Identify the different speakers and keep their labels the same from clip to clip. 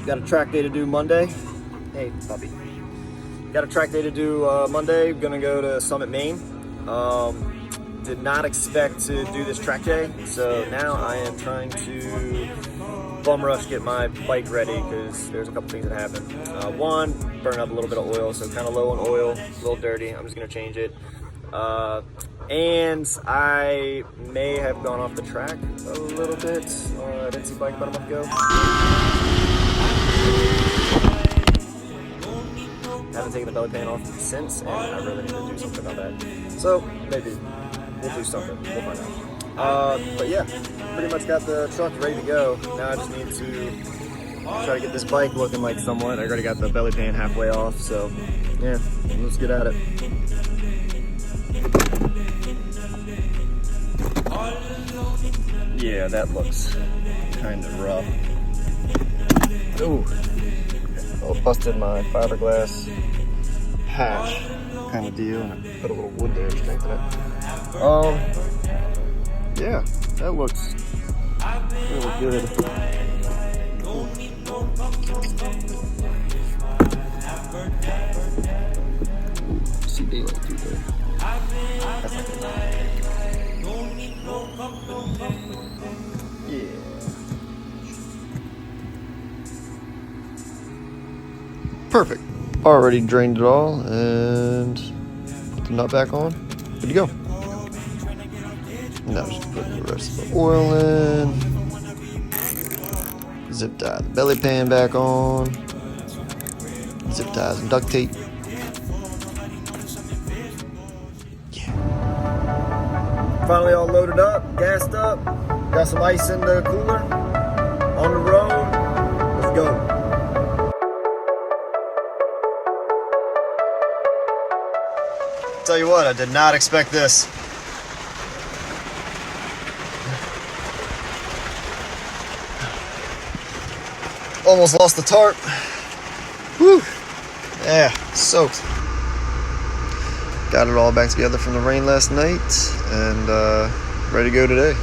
Speaker 1: Got a track day to do Monday. Hey, puppy. Got a track day to do Monday. Gonna go to Summit, Maine. Did not expect to do this track day, so now I am trying to bum rush get my bike ready because there's a couple things that happen. One, burn up a little bit of oil, so kind of low on oil, a little dirty. I'm just gonna change it. And I may have gone off the track a little bit. I didn't see bike about a month ago. Haven't taken the belly pan off since, and I really need to do something about that. So maybe we'll do something. We'll find out. But yeah, pretty much got the truck ready to go. Now I just need to try to get this bike looking like somewhat. I already got the belly pan halfway off, so yeah, let's get at it. Yeah, that looks kind of rough. Ooh. Oh, busted my fiberglass hatch kind of deal, and I put a little wood there to strengthen it. Yeah, that looks really good. See daylight through there. That's not good. Yeah. Perfect. Already drained it all and put the nut back on. Good to go. Now just putting the rest of the oil in. Zip tie the belly pan back on. Zip tie some duct tape. Yeah. Finally all loaded up, gassed up. Got some ice in the cooler. On the road. Let's go. Tell you what, I did not expect this. Almost lost the tarp. Whew. Yeah, soaked. Got it all back together from the rain last night and ready to go today.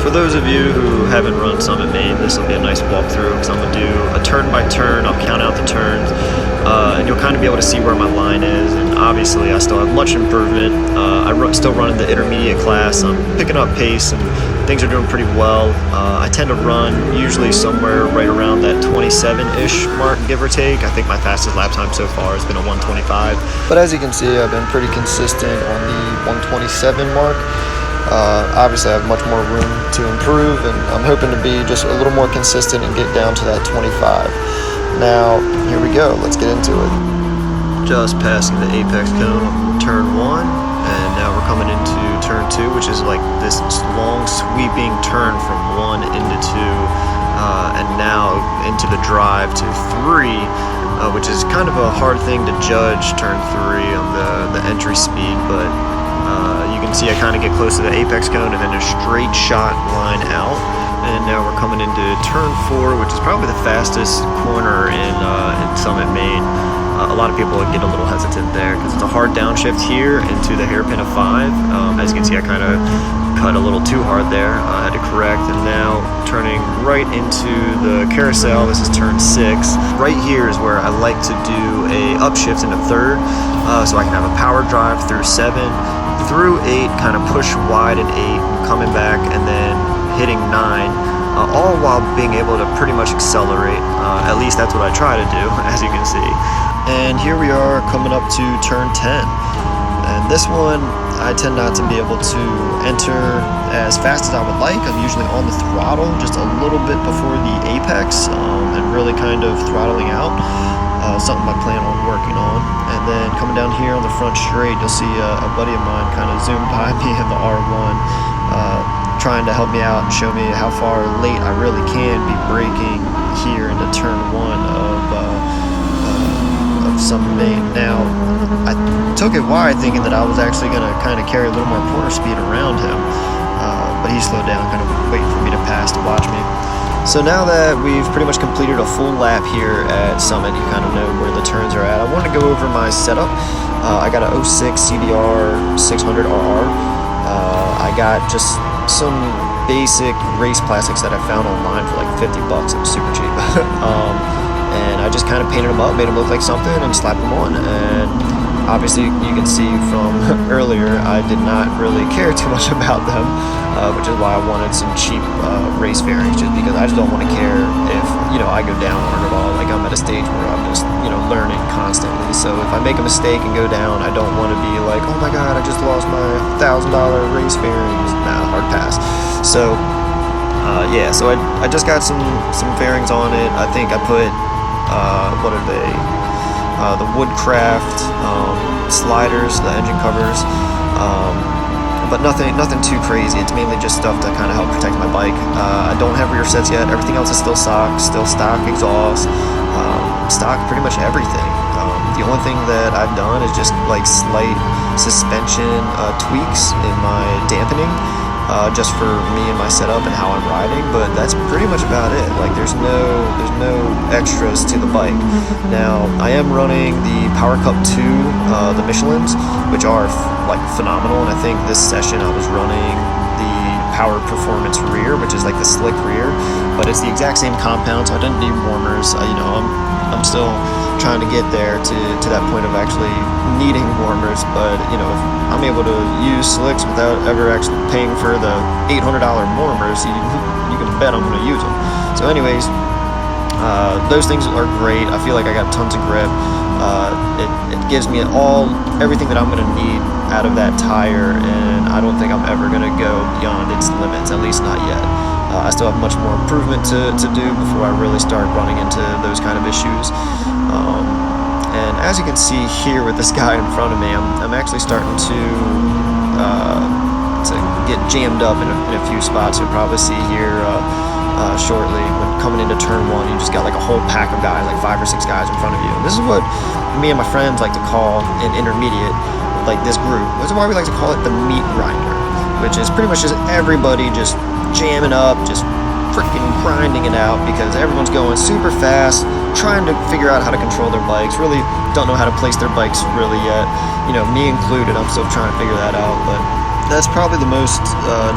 Speaker 1: For those of you who haven't run Summit, Maine, this will be a nice walkthrough because I'm going to do a turn by turn. I'll count out the turns and you'll kind of be able to see where my line is, and obviously I still have much improvement. Still running the intermediate class. I'm picking up pace and things are doing pretty well. I tend to run usually somewhere right around that 27-ish mark, give or take. I think my fastest lap time so far has been a 1:25. But as you can see, I've been pretty consistent on the 1:27 mark. Obviously I have much more room to improve, and I'm hoping to be just a little more consistent and get down to that 25. Now, here we go, let's get into it. Just passing the apex cone on turn 1, and now we're coming into turn 2, which is like this long sweeping turn from 1 into 2, and now into the drive to 3, which is kind of a hard thing to judge, turn 3 on the entry speed, but you can see I kind of get close to the apex cone and then a straight shot line out. And now we're coming into turn 4, which is probably the fastest corner in Summit, Maine. A lot of people would get a little hesitant there because it's a hard downshift here into the hairpin of 5. As you can see, I kind of cut a little too hard there. I had to correct, and now turning right into the carousel. This is turn 6. Right here is where I like to do a upshift into 3rd, so I can have a power drive through 7, through 8, kind of push wide in 8, coming back, and then hitting 9, all while being able to pretty much accelerate. At least that's what I try to do, as you can see. And here we are coming up to turn 10. And this one, I tend not to be able to enter as fast as I would like. I'm usually on the throttle just a little bit before the apex, and really kind of throttling out. Something I plan on working on. And then coming down here on the front straight, you'll see a buddy of mine kind of zoom by me in the R1, trying to help me out and show me how far late I really can be braking here into turn 1 of Summit, Maine. Now, I took it wide thinking that I was actually going to kind of carry a little more corner speed around him, but he slowed down, kind of waiting for me to pass to watch me. So now that we've pretty much completed a full lap here at Summit, you kind of know where the turns are at. I wanted to go over my setup. I got a 06 CBR 600 RR. I got just some basic race plastics that I found online for like 50 bucks. It was super cheap. And I just kind of painted them up, made them look like something, and slapped them on. And obviously, you can see from earlier, I did not really care too much about them, which is why I wanted some cheap race fairings, just because I just don't want to care if, I go down on it at all. Like, I'm at a stage where I'm just, learning constantly. So if I make a mistake and go down, I don't want to be like, oh my god, I just lost my $1,000 race fairings. Nah, hard pass. So, yeah, so I just got some fairings on it. I think I put, what are they? The Woodcraft sliders, the engine covers, but nothing too crazy. It's mainly just stuff to kind of help protect my bike. I don't have rear sets yet. Everything else is still stock exhaust, stock pretty much everything. The only thing that I've done is just like slight suspension tweaks in my dampening, just for me and my setup and how I'm riding, but that's pretty much about it. Like, there's no extras to the bike. Now, I am running the Power Cup 2, the Michelins, which are like phenomenal, and I think this session I was running the Power Performance rear, which is like the slick rear, but it's the exact same compound, so I didn't need warmers. I'm still trying to get there to that point of actually needing warmers, but if I'm able to use slicks without ever actually paying for the $800 warmers, you can bet I'm going to use them. So anyways, those things are great. I feel like I got tons of grip. It gives me everything that I'm going to need out of that tire, and I don't think I'm ever going to go beyond its limits, at least not yet. I still have much more improvement to do before I really start running into those kind of issues. And as you can see here with this guy in front of me, I'm actually starting to get jammed up in a few spots. You'll probably see here shortly when coming into turn 1, you just got like a whole pack of guys, like 5 or 6 guys in front of you. And this is what me and my friends like to call an intermediate, like this group. This is why we like to call it the meat grinder, which is pretty much just everybody just jamming up, just freaking grinding it out, because everyone's going super fast, trying to figure out how to control their bikes, really don't know how to place their bikes really yet. Me included, I'm still trying to figure that out, but that's probably the most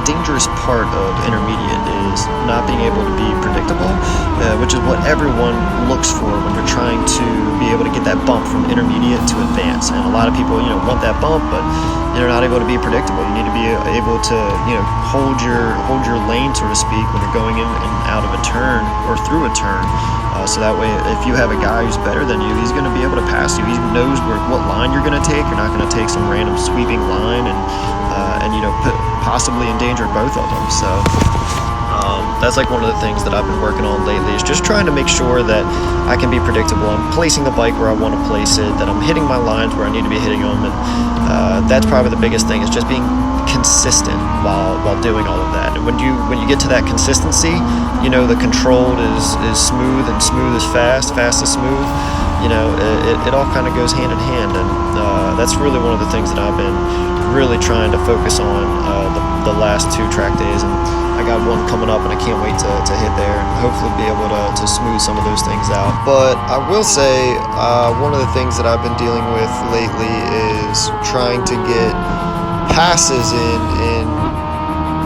Speaker 1: dangerous part of intermediate, is not being able to be predictable, which is what everyone looks for when they're trying to be able to get that bump from intermediate to advance. And a lot of people, want that bump, but they're not able to be predictable. You need to be able to, hold your lane, so to speak, when you're going in and out of a turn or through a turn. So that way, if you have a guy who's better than you, he's going to be able to pass you. He knows what line you're going to take. You're not going to take some random sweeping line and possibly endanger both of them. So that's like one of the things that I've been working on lately, is just trying to make sure that I can be predictable. I'm placing the bike where I want to place it, that I'm hitting my lines where I need to be hitting them, and that's probably the biggest thing, is just being consistent while doing all of that. And when you get to that consistency, the controlled is smooth, and smooth is fast is smooth. It all kind of goes hand in hand, and that's really one of the things that I've been really trying to focus on the last 2 track days, and I got one coming up, and I can't wait to hit there and hopefully be able to smooth some of those things out. But I will say, one of the things that I've been dealing with lately is trying to get passes in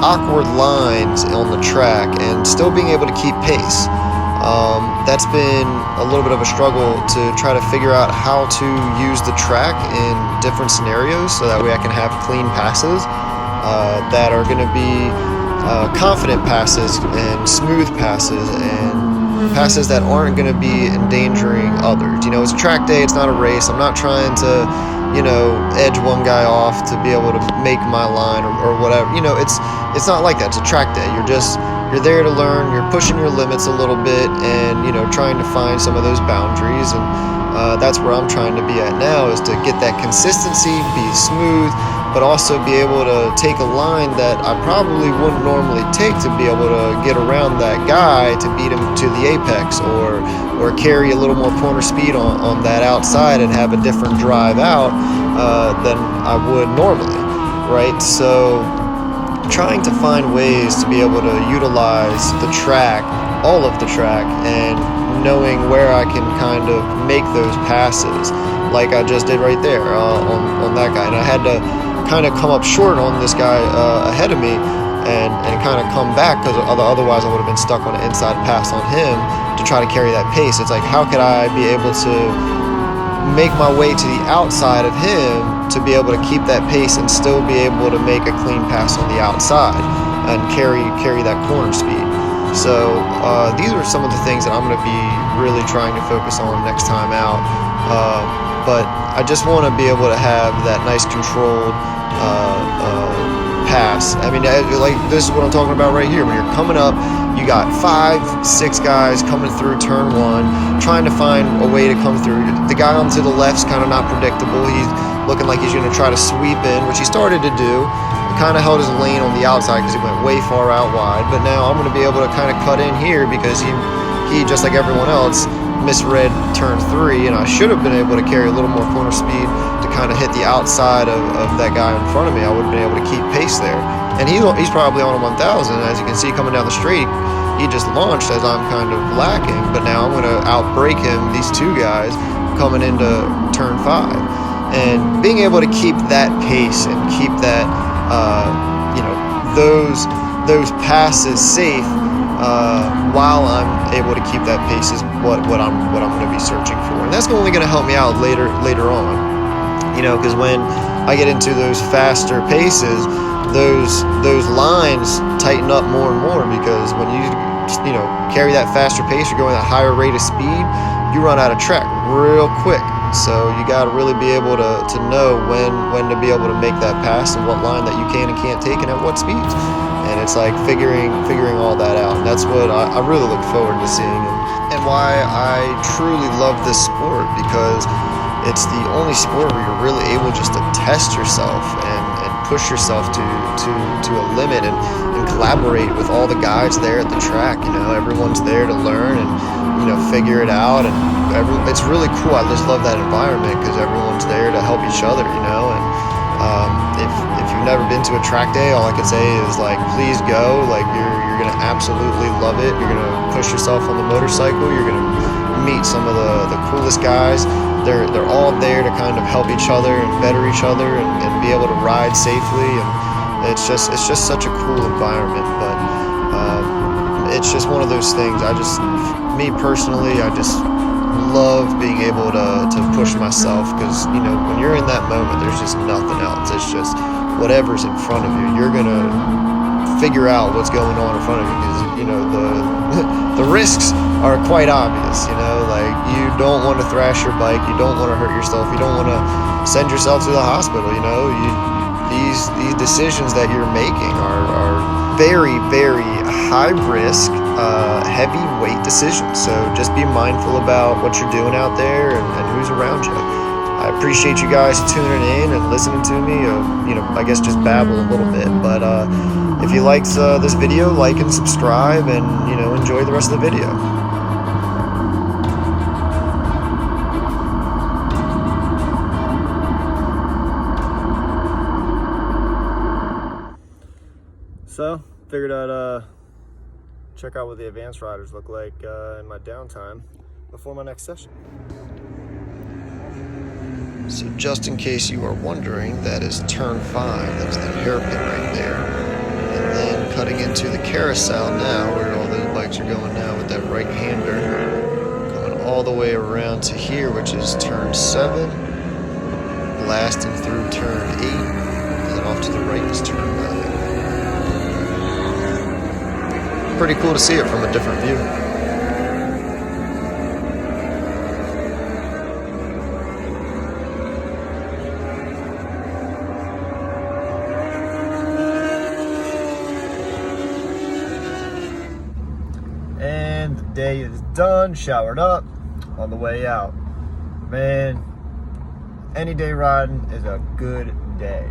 Speaker 1: awkward lines on the track and still being able to keep pace. That's been a little bit of a struggle to try to figure out how to use the track in different scenarios, so that way I can have clean passes that are going to be confident passes and smooth passes, and passes that aren't going to be endangering others. It's a track day, it's not a race. I'm not trying to edge one guy off to be able to make my line or whatever. It's not like that. It's a track day. You're there to learn. You're pushing your limits a little bit, and trying to find some of those boundaries. And that's where I'm trying to be at now, is to get that consistency, be smooth, but also be able to take a line that I probably wouldn't normally take to be able to get around that guy to beat him to the apex, or carry a little more corner speed on that outside and have a different drive out than I would normally, right? So trying to find ways to be able to utilize the track, all of the track, and knowing where I can kind of make those passes like I just did right there on that guy. And I had to kind of come up short on this guy ahead of me and kind of come back, because otherwise I would have been stuck on an inside pass on him to try to carry that pace. It's like, how could I be able to make my way to the outside of him to be able to keep that pace and still be able to make a clean pass on the outside and carry that corner speed. So these are some of the things that I'm going to be really trying to focus on next time out. But I just want to be able to have that nice controlled pass. I mean, like, this is what I'm talking about right here. When you're coming up, you got 5, 6 guys coming through turn 1, trying to find a way to come through. The guy on to the left's kind of not predictable. He's looking like he's going to try to sweep in, which he started to do. He kind of held his lane on the outside because he went way far out wide. But now I'm going to be able to kind of cut in here because he just like everyone else, misread turn 3, and I should have been able to carry a little more corner speed to kind of hit the outside of that guy in front of me. I would have been able to keep pace there. And he's probably on a 1,000. As you can see, coming down the straight, he just launched as I'm kind of lacking. But now I'm going to outbrake him, these 2 guys, coming into turn 5. And being able to keep that pace and keep that, those passes safe while I'm able to keep that pace is what I'm going to be searching for, and that's only going to help me out later on. Because when I get into those faster paces, those lines tighten up more and more, because when you carry that faster pace, you're going at a higher rate of speed, you run out of track real quick. So you got to really be able to know when to be able to make that pass and what line that you can and can't take and at what speeds. And it's like figuring all that out. And that's what I really look forward to seeing, and why I truly love this sport, because it's the only sport where you're really able just to test yourself and push yourself to a limit and collaborate with all the guys there at the track. Everyone's there to learn and figure it out, and it's really cool. I just love that environment because everyone's there to help each other. And if you've never been to a track day, all I can say is, like, please go. Like, you're gonna absolutely love it. You're gonna push yourself on the motorcycle. You're gonna meet some of the coolest guys. They're all there to kind of help each other and better each other and be able to ride safely. And it's just such a cool environment. But it's just one of those things. Me personally, I just love being able to push myself, because when you're in that moment, there's just nothing else. It's just whatever's in front of you. You're gonna figure out what's going on in front of you, because the risks are quite obvious. Like, you don't want to thrash your bike, you don't want to hurt yourself, you don't want to send yourself to the hospital. These decisions that you're making are very, very high risk, heavy weight decisions. So just be mindful about what you're doing out there and who's around you. I appreciate you guys tuning in and listening to me. I guess just babble a little bit. But if you liked this video, like and subscribe, and enjoy the rest of the video. So, figured I'd check out what the advanced riders look like in my downtime before my next session. So just in case you are wondering, that is turn 5. That's that hairpin right there. And then cutting into the carousel now, where all those bikes are going now with that right-hander. Going all the way around to here, which is turn 7. Blasting through turn 8. And then off to the right is turn 9. Pretty cool to see it from a different view. And the day is done, showered up, on the way out. Man, any day riding is a good day.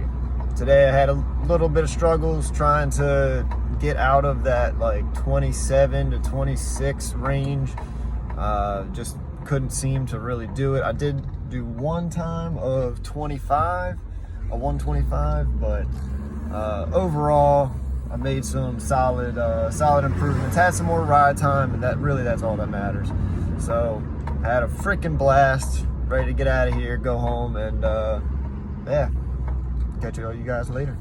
Speaker 2: Today I had a little bit of struggles trying to get out of that like 27 to 26 range. Just couldn't seem to really do it. I did do one time of 25, a 125, but overall I made some solid improvements, had some more ride time, and that's all that matters. So I had a freaking blast, ready to get out of here, go home, and yeah, catch you guys later.